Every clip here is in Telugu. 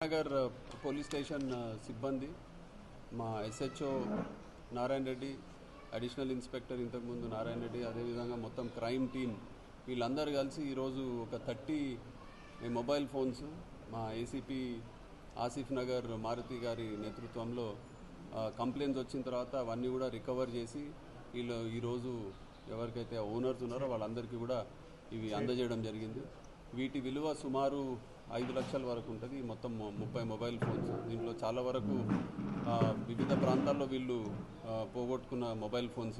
నగర్ పోలీస్ స్టేషన్ సిబ్బంది మా SHO Narayana Reddy, additional inspector ఇంతకుముందు నారాయణ రెడ్డి, అదేవిధంగా మొత్తం క్రైమ్ టీమ్ వీళ్ళందరూ కలిసి ఈరోజు ఒక 30 మొబైల్ ఫోన్స్ మా ఏసీపీ ఆసిఫ్ నగర్ మారుతి గారి నేతృత్వంలో కంప్లైంట్స్ వచ్చిన తర్వాత అవన్నీ కూడా రికవర్ చేసి వీళ్ళు ఈరోజు ఎవరికైతే ఓనర్స్ ఉన్నారో వాళ్ళందరికీ కూడా ఇవి అందజేయడం జరిగింది. వీటి విలువ సుమారు 5 లక్షల వరకు ఉంటుంది. మొత్తం 30 మొబైల్ ఫోన్స్. దీంట్లో చాలా వరకు వివిధ ప్రాంతాల్లో వీళ్ళు పోగొట్టుకున్న మొబైల్ ఫోన్స్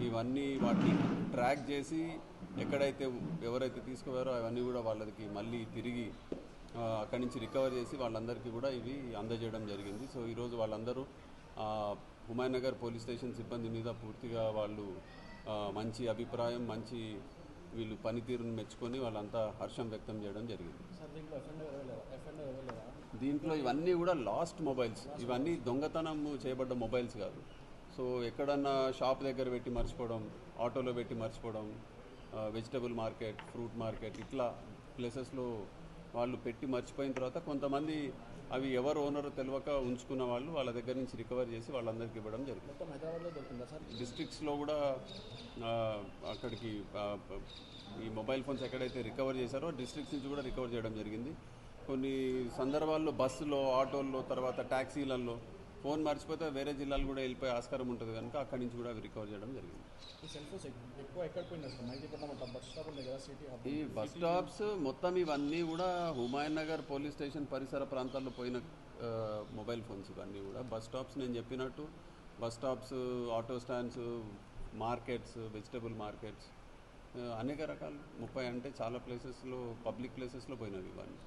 ఇవన్నీ వాటిని ట్రాక్ చేసి ఎక్కడైతే ఎవరైతే తీసుకుపోయారో అవన్నీ కూడా వాళ్ళకి మళ్ళీ తిరిగి అక్కడి నుంచి రికవర్ చేసి వాళ్ళందరికీ కూడా ఇవి అందజేయడం జరిగింది. సో ఈరోజు వాళ్ళందరూ హుమాయూన్ నగర్ పోలీస్ స్టేషన్ సిబ్బంది మీద పూర్తిగా వాళ్ళు మంచి అభిప్రాయం, మంచి వీళ్ళు పనితీరును మెచ్చుకొని వాళ్ళంతా హర్షం వ్యక్తం చేయడం జరిగింది. దీంట్లో ఇవన్నీ కూడా లాస్ట్ మొబైల్స్, ఇవన్నీ దొంగతనం చేయబడ్డ మొబైల్స్ కాదు. సో ఎక్కడన్నా షాప్ దగ్గర పెట్టి మర్చిపోవడం, ఆటోలో పెట్టి మర్చిపోవడం, వెజిటబుల్ మార్కెట్, ఫ్రూట్ మార్కెట్ ఇట్లా ప్లేసెస్లో వాళ్ళు పెట్టి మర్చిపోయిన తర్వాత కొంతమంది అవి ఎవరు ఓనరో తెలియక ఉంచుకున్న వాళ్ళు వాళ్ళ దగ్గర నుంచి రికవర్ చేసి వాళ్ళందరికీ ఇవ్వడం జరిగింది. మొత్తం హైదరాబాద్లో దొరికిందా సార్? డిస్ట్రిక్ట్స్లో కూడా అక్కడికి ఈ మొబైల్ ఫోన్స్ ఎక్కడైతే రికవర్ చేశారో డిస్ట్రిక్ట్స్ నుంచి కూడా రికవర్ చేయడం జరిగింది. కొన్ని సందర్భాల్లో బస్సులో, ఆటోల్లో, తర్వాత ట్యాక్సీలలో ఫోన్ మర్చిపోతే వేరే జిల్లాలు కూడా వెళ్ళిపోయే ఆస్కారం ఉంటుంది కనుక అక్కడి నుంచి కూడా అవి రికవర్ చేయడం జరిగింది. ఈ సెల్ ఫోన్స్ ఎక్కువ ఎక్కడ పోయినారు సార్? 90% బస్ స్టాప్ ఉంది కదా, సిటీ హబ్. ఈ బస్ స్టాప్స్ మొత్తం ఇవన్నీ కూడా హుమాయూన్ నగర్ పోలీస్ స్టేషన్ పరిసర ప్రాంతాల్లో పోయిన మొబైల్ ఫోన్స్ ఇవన్నీ కూడా బస్ స్టాప్స్. నేను చెప్పినట్టు bus stops, auto stands, markets, vegetable markets, అనేక రకాలు 30 అంటే చాలా ప్లేసెస్లో, పబ్లిక్ ప్లేసెస్లో పోయినవి ఇవన్నీ.